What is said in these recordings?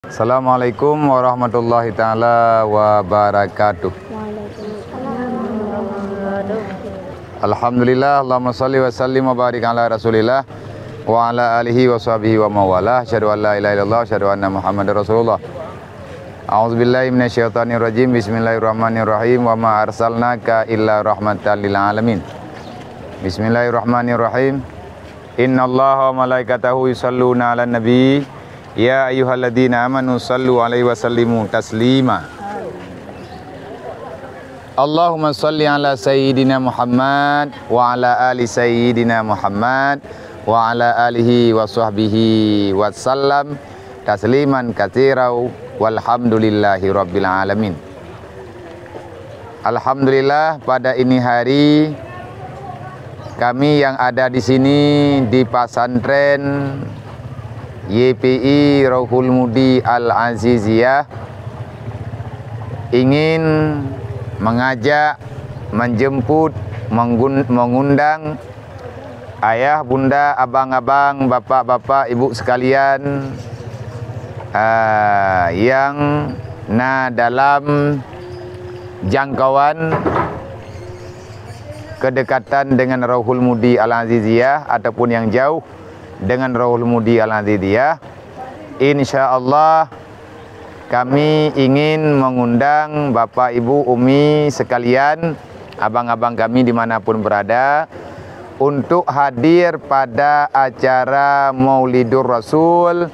Assalamualaikum warahmatullahi taala wabarakatuh. Alhamdulillah, Allahumma salli wa sallim wa barik ala Rasulillah wa ala alihi wa sahbihi wa mawalah. Asyhadu an la ilaha illallah, asyhadu anna Muhammadar Rasulullah. A'udzubillahi minasyaitonir rajim. Bismillahirrahmanirrahim. Wa ma arsalnaka illa rahmatan lil alamin. Bismillahirrahmanirrahim. Innallaha wa malaikatahu yusholluna 'alan nabi. Ya ayyuhalladzina amanu shallu 'alaihi wa sallimu taslima. Allahumma shalli ala sayyidina Muhammad wa ala ali sayyidina Muhammad wa ala alihi wa sahbihi wa sallam tasliman katsirau walhamdulillahi rabbil alamin. Alhamdulillah, pada ini hari kami yang ada di sini di pesantren YPI Rohul Mudi Al-Aziziyah ingin mengajak, menjemput, mengundang ayah, bunda, abang-abang, bapak-bapak, ibu sekalian yang dalam jangkauan kedekatan dengan Rohul Mudi Al-Aziziyah ataupun yang jauh dengan Rohul Mudi Al-Aziziyah. Insyaallah kami ingin mengundang Bapak Ibu Umi sekalian, abang-abang kami dimanapun berada, untuk hadir pada acara Maulidur Rasul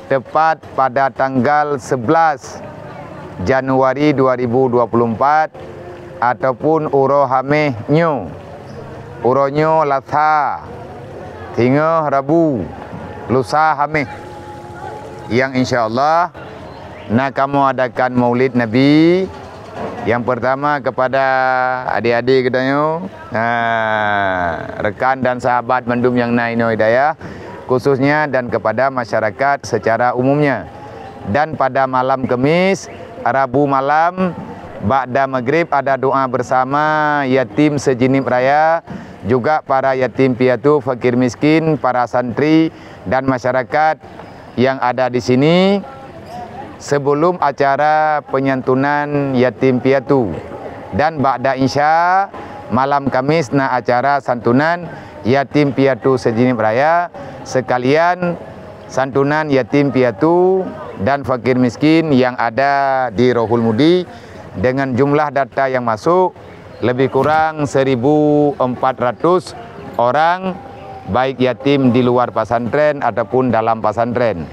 tepat pada tanggal 11 Januari 2024 ataupun Urohameh-nyo, Uronyo Latha hingga Rabu lusa Hameh, yang insyaallah kamu adakan Maulid Nabi. Yang pertama kepada adik-adik kedanyo, rekan dan sahabat mendum yang naino hidayah khususnya, dan kepada masyarakat secara umumnya. Dan pada malam Kamis, Rabu malam ba'da maghrib ada doa bersama yatim sejinip raya, juga para yatim piatu, fakir miskin, para santri dan masyarakat yang ada di sini sebelum acara penyantunan yatim piatu. Dan ba'da isya malam Kamis acara santunan yatim piatu sejinip raya, sekalian santunan yatim piatu dan fakir miskin yang ada di Rohul Mudi dengan jumlah data yang masuk lebih kurang 1.400 orang, baik yatim di luar pesantren ataupun dalam pesantren.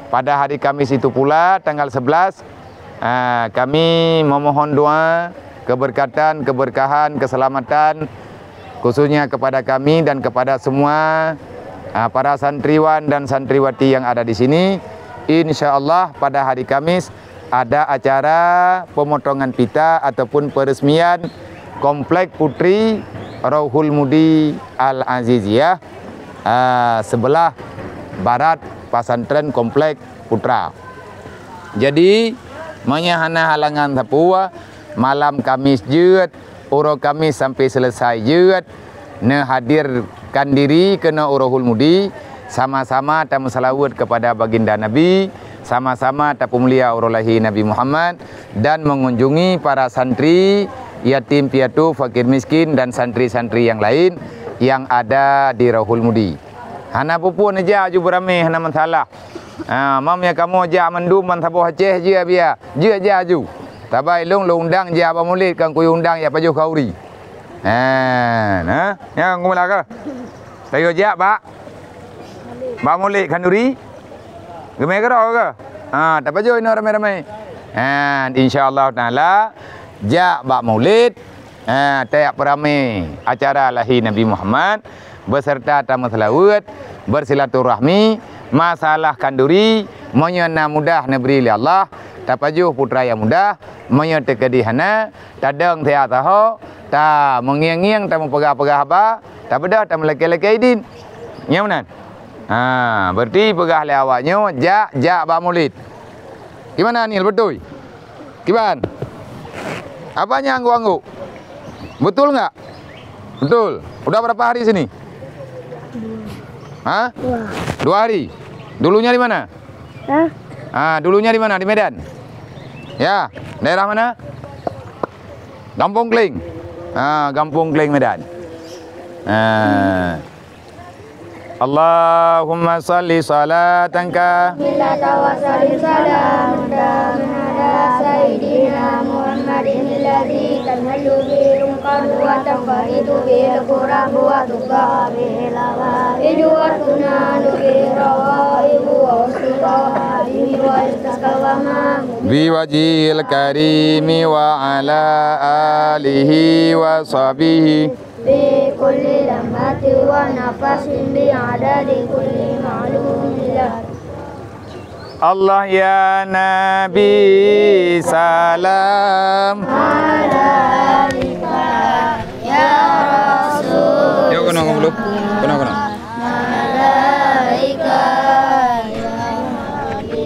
Pada hari Kamis itu pula tanggal 11 kami memohon doa keberkatan, keberkahan, keselamatan khususnya kepada kami dan kepada semua para santriwan dan santriwati yang ada di sini. Insyaallah pada hari Kamis ada acara pemotongan pita ataupun peresmian Komplek Putri Rohul Mudi Al-Aziziyah sebelah barat pesantren Komplek Putra. Jadi menyahana halangan tapua malam Kamis jeut, uro Kamis sampai selesai jeut, hadirkan diri kena Rohul Mudi, sama-sama tamu salawat kepada baginda Nabi, sama-sama tapu mulia urolahi Nabi Muhammad, dan mengunjungi para santri, yatim piatu, fakir miskin dan santri-santri yang lain yang ada di Rohul Mudi. Hana pupun aja aju beramai hana masalah. Mam ya kamu aja mendum man tabuh Aceh je biar. Je aja aju. Tabai long lo undang je apa mulit kang kuy undang ya pajuh kauri. Ya ngumala ka. Tayo aja Pak. Ba mulit kanduri. Gemai ka ro ka. Tak pajuh ino ramai-ramai. Insyaallah taala ja Pak Maulid tayak beramai acara lahir Nabi Muhammad beserta tamu selawat, bersilaturahmi, masalah kanduri, menyana mudah nebri li Allah, tapajuh putra yang mudah, menyata kedihana, tadang tia taho, ta mengiang-iang, ta mempegah-pegah apa, ta bedah, ta melaki-laki idin. Nyaman. Berarti pegah le awaknya, ja Pak Maulid. Gimana nih betul? Gimana? Apanya anggu-anggu? Betul nggak? Betul. Udah berapa hari sini? 2 hari. Dulunya di mana? Dulunya di mana? Di Medan? Ya, daerah mana? Kampung Kling. Kampung Kling Medan. Allahumma salli salatan Bila tawassalin salam ala sayyidina Muhammadin alladzi tanhallu bihi al-qurbu wa tanfaridu bihi al-qurabu wa tuqaa bihi al-awaidu wa tunanu bihi rawaibu wa usliqa bihi wa istasqawama biwajhil karimi wa ala alihi wa sahbihi bi kulli lamhati wa nafasin bi adadi kulli ma'lumin lah. Allah ya Nabi salam Alaika ya Rasul. Yuk kono belum? Kono. Alaika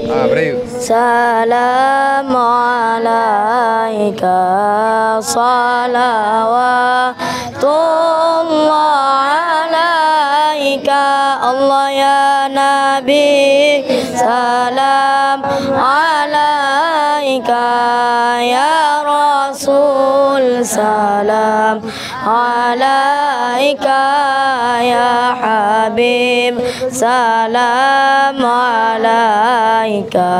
ya Berayu. Salam alaika salawatullah alaika Allah ya Nabi salam alaika ya Rasul salam alaika ya Habib salam alaika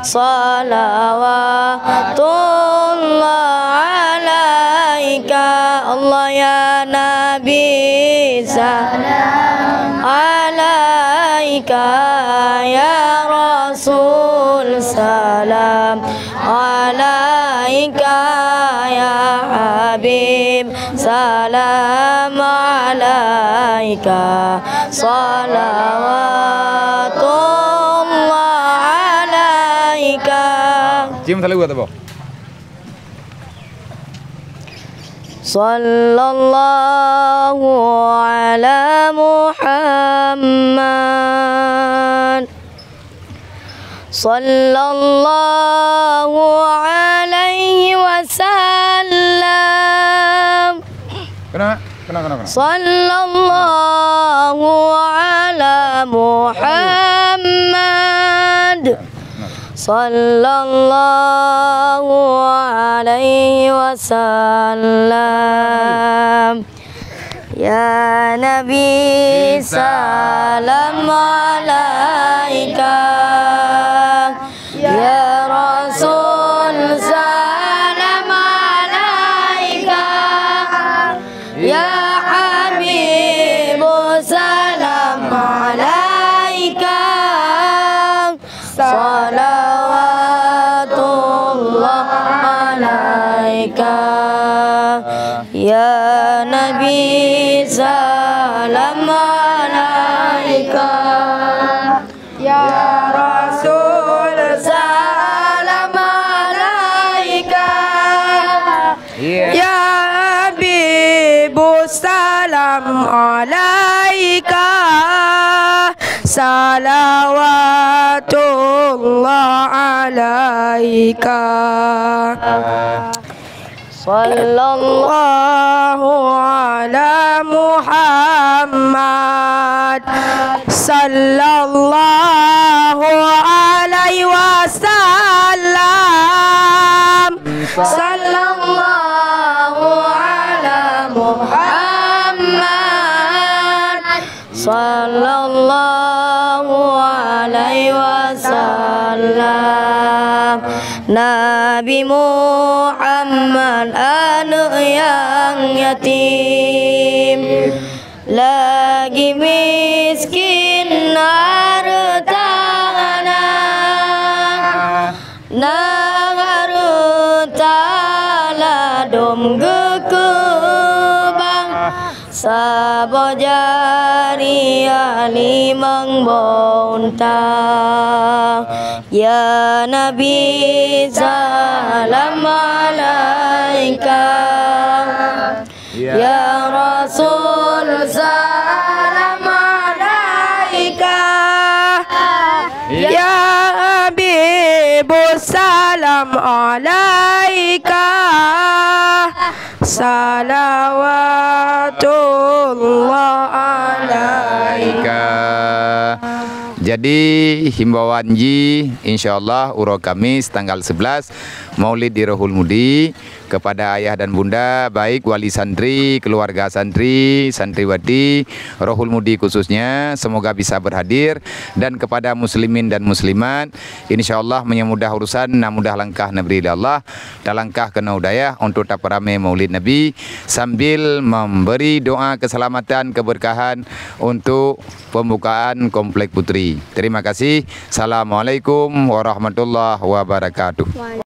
salawatullah alaika Allah ya Nabi salam alaika ya Rasul salam alaika ya Habib salam alaika salawatullah alaika. Cium salah gua tuh. Sallallahu ala Muhammad Sallallahu alaihi wasallam. Kena. Sallallahu ala Muhammad Sallallahu alaihi wasallam. Ya Nabi salam alaika ya Rasul salam alaika ya Habibu salam alaika salawatullah alaika ya Nabi salam alaika ya Rasul salam alaika ya Habibu salam alaika salawatullah alaika sallallahu ala Muhammad sallallahu alaihi wasallam sallallahu ala Muhammad sallallahu alaihi wasallam. Nabi Muhammad anak yang yatim lagi miskin hartana nang harta ladom gekebang sabojari limang bontang ya Nabi salam alaika ya Rasul salam alaika ya Habibu salam alaika salawatullah alaika Jadi himbauan ji insyaallah uro Kamis tanggal 11 Maulid di Rohul Mudi kepada ayah dan bunda, baik wali santri, keluarga santri, santriwati, Rohul Mudi khususnya, semoga bisa berhadir, dan kepada muslimin dan muslimat, insyaallah menyemudah urusan, namudah langkah Nabi Allah, dan langkah kena udayah untuk taparame Maulid Nabi, sambil memberi doa keselamatan, keberkahan untuk pembukaan Komplek Putri. Terima kasih. Assalamualaikum warahmatullahi wabarakatuh.